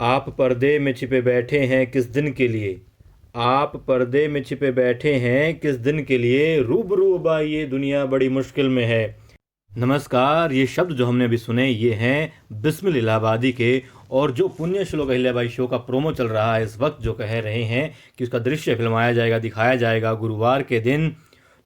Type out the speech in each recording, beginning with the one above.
आप पर्दे में छिपे बैठे हैं किस दिन के लिए। आप पर्दे में छिपे बैठे हैं किस दिन के लिए, रूबरू अब आइए दुनिया बड़ी मुश्किल में है। नमस्कार, ये शब्द जो हमने अभी सुने ये हैं बिस्मिल इलाहाबादी के। और जो पुण्य श्लोक अहिल्याबाई शो का प्रोमो चल रहा है इस वक्त, जो कह रहे हैं कि उसका दृश्य फिल्माया जाएगा, दिखाया जाएगा गुरुवार के दिन,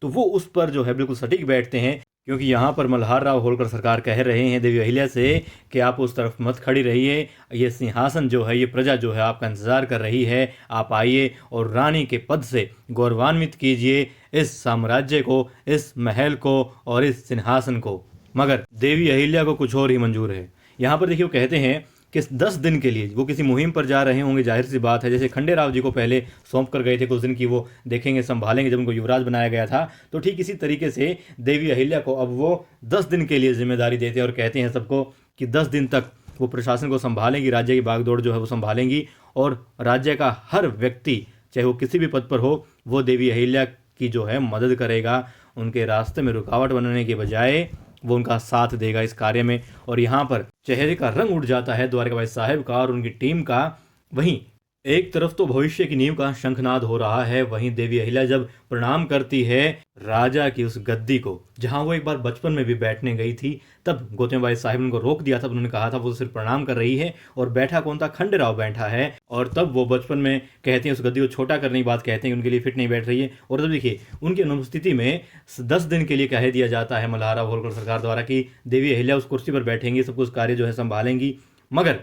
तो वो उस पर जो है बिल्कुल सटीक बैठते हैं। क्योंकि यहाँ पर मल्हार राव होलकर सरकार कह रहे हैं देवी अहिल्या से कि आप उस तरफ मत खड़ी रहिए, ये सिंहासन जो है, ये प्रजा जो है आपका इंतज़ार कर रही है, आप आइए और रानी के पद से गौरवान्वित कीजिए इस साम्राज्य को, इस महल को और इस सिंहासन को। मगर देवी अहिल्या को कुछ और ही मंजूर है। यहाँ पर देखिए वो कहते हैं कि 10 दिन के लिए वो किसी मुहिम पर जा रहे होंगे, जाहिर सी बात है। जैसे खंडे राव जी को पहले सौंप कर गए थे कुछ दिन की, वो देखेंगे संभालेंगे जब उनको युवराज बनाया गया था, तो ठीक इसी तरीके से देवी अहिल्या को अब वो 10 दिन के लिए जिम्मेदारी देते हैं और कहते हैं सबको कि 10 दिन तक वो प्रशासन को संभालेंगी, राज्य की बागडोर जो है वो संभालेंगी, और राज्य का हर व्यक्ति चाहे वो किसी भी पद पर हो, वो देवी अहिल्या की जो है मदद करेगा, उनके रास्ते में रुकावट बनने के बजाय वो उनका साथ देगा इस कार्य में। और यहाँ पर चेहरे का रंग उठ जाता है द्वारकाबाई साहब का और उनकी टीम का। वहीं एक तरफ तो भविष्य की नींव का शंखनाद हो रहा है, वहीं देवी अहिल्या जब प्रणाम करती है राजा की उस गद्दी को, जहां वो एक बार बचपन में भी बैठने गई थी, तब गौतमीबाई साहिब ने उनको रोक दिया था। उन्होंने कहा था वो सिर्फ प्रणाम कर रही है, और बैठा कौन था, खंडेराव बैठा है। और तब वो बचपन में कहते हैं उस गद्दी को छोटा करने की बात, कहते हैं उनके लिए फिट नहीं बैठ रही है। और तब देखिए उनकी अनुपस्थिति में 10 दिन के लिए कह दिया जाता है मल्हार राव होलकर सरकार द्वारा कि देवी अहिल्या उस कुर्सी पर बैठेंगी, सब कुछ कार्य जो है संभालेंगी। मगर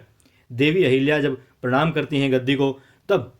देवी अहिल्या जब प्रणाम करती हैं गद्दी को, तब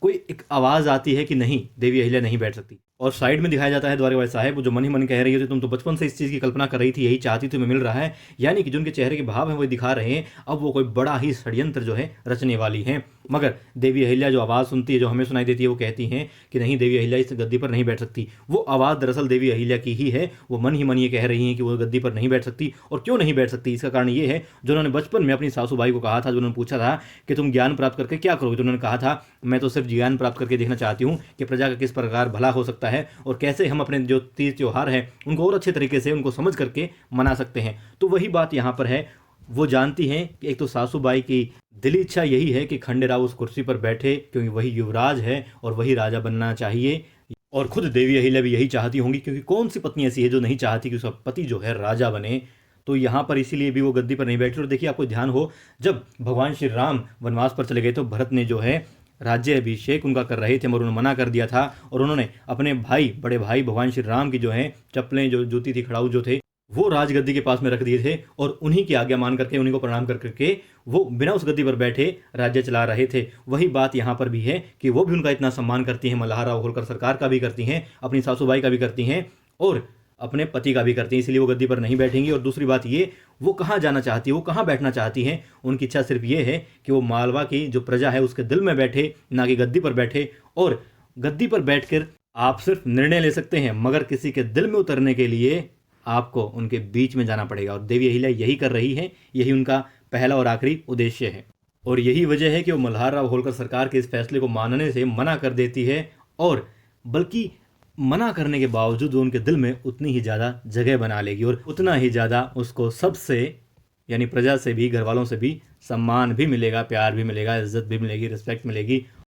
कोई एक आवाज़ आती है कि नहीं, देवी अहिल्या नहीं बैठ सकती। और साइड में दिखाया जाता है द्वारकाबाई साहब जो मन ही मन कह रही होती, तुम तो बचपन से इस चीज़ की कल्पना कर रही थी, यही चाहती थी, तुम्हें मिल रहा है। यानी कि जो उनके चेहरे के भाव हैं वो दिखा रहे हैं अब वो कोई बड़ा ही षड्यंत्र जो है रचने वाली हैं। मगर देवी अहिल्या जो आवाज़ सुनती है, जो हमें सुनाई देती है, वो कहती हैं कि नहीं, देवी अहिल्या इस गद्दी पर नहीं बैठ सकती। वो आवाज़ दरअसल देवी अहिल्या की ही है, वो मन ही मन ये कह रही हैं कि वो गद्दी पर नहीं बैठ सकती। और क्यों नहीं बैठ सकती, इसका कारण ये है जो उन्होंने बचपन में अपनी सासूबाई को कहा था, जो उन्होंने पूछा था कि तुम ज्ञान प्राप्त करके क्या करोगे, तो उन्होंने कहा था मैं तो सिर्फ ज्ञान प्राप्त करके देखना चाहती हूँ कि प्रजा का किस प्रकार भला हो सकता है और कैसे हम अपने जो तीज त्योहार हैं उनको और अच्छे तरीके से उनको समझ करके मना सकते हैं। तो वही बात यहाँ पर है, वो जानती हैं कि एक तो सासूबाई की दिली इच्छा यही है कि खंडेराव उस कुर्सी पर बैठे, क्योंकि वही युवराज है और वही राजा बनना चाहिए। और खुद देवी अहिल्या भी यही चाहती होंगी, क्योंकि कौन सी पत्नी ऐसी है जो नहीं चाहती कि उसका पति जो है राजा बने। तो यहाँ पर इसीलिए भी वो गद्दी पर नहीं बैठी। और देखिए आपको ध्यान हो, जब भगवान श्री राम वनवास पर चले गए तो भरत ने जो है राज्य अभिषेक उनका कर रहे थे, मगर उन्होंने मना कर दिया था। और उन्होंने अपने भाई, बड़े भाई भगवान श्री राम की जो है चप्पलें, जो जूती थी, खड़ाऊ जो थे, वो राजगद्दी के पास में रख दिए थे, और उन्हीं की आज्ञा मान करके, उन्हीं को प्रणाम कर करके वो बिना उस गद्दी पर बैठे राज्य चला रहे थे। वही बात यहाँ पर भी है कि वो भी उनका इतना सम्मान करती हैं, मल्हार राव होलकर सरकार का भी करती हैं, अपनी सासूबाई का भी करती हैं और अपने पति का भी करती हैं, इसलिए वो गद्दी पर नहीं बैठेंगी। और दूसरी बात ये, वो कहाँ जाना चाहती है, वो कहाँ बैठना चाहती हैं, उनकी इच्छा सिर्फ ये है कि वो मालवा की जो प्रजा है उसके दिल में बैठे, ना कि गद्दी पर बैठे। और गद्दी पर बैठकर आप सिर्फ निर्णय ले सकते हैं, मगर किसी के दिल में उतरने के लिए आपको उनके बीच में जाना पड़ेगा। और देवी अहिल्या यही कर रही है, यही उनका पहला और आखिरी उद्देश्य है। और यही वजह है कि वो मल्हार राव होलकर सरकार के इस फैसले को मानने से मना कर देती है, और बल्कि मना करने के बावजूद वो उनके दिल में उतनी ही ज़्यादा जगह बना लेगी, और उतना ही ज़्यादा उसको सबसे, यानी प्रजा से भी, घर वालों से भी सम्मान भी मिलेगा, प्यार भी मिलेगा, इज्जत भी मिलेगी, रिस्पेक्ट मिलेगी।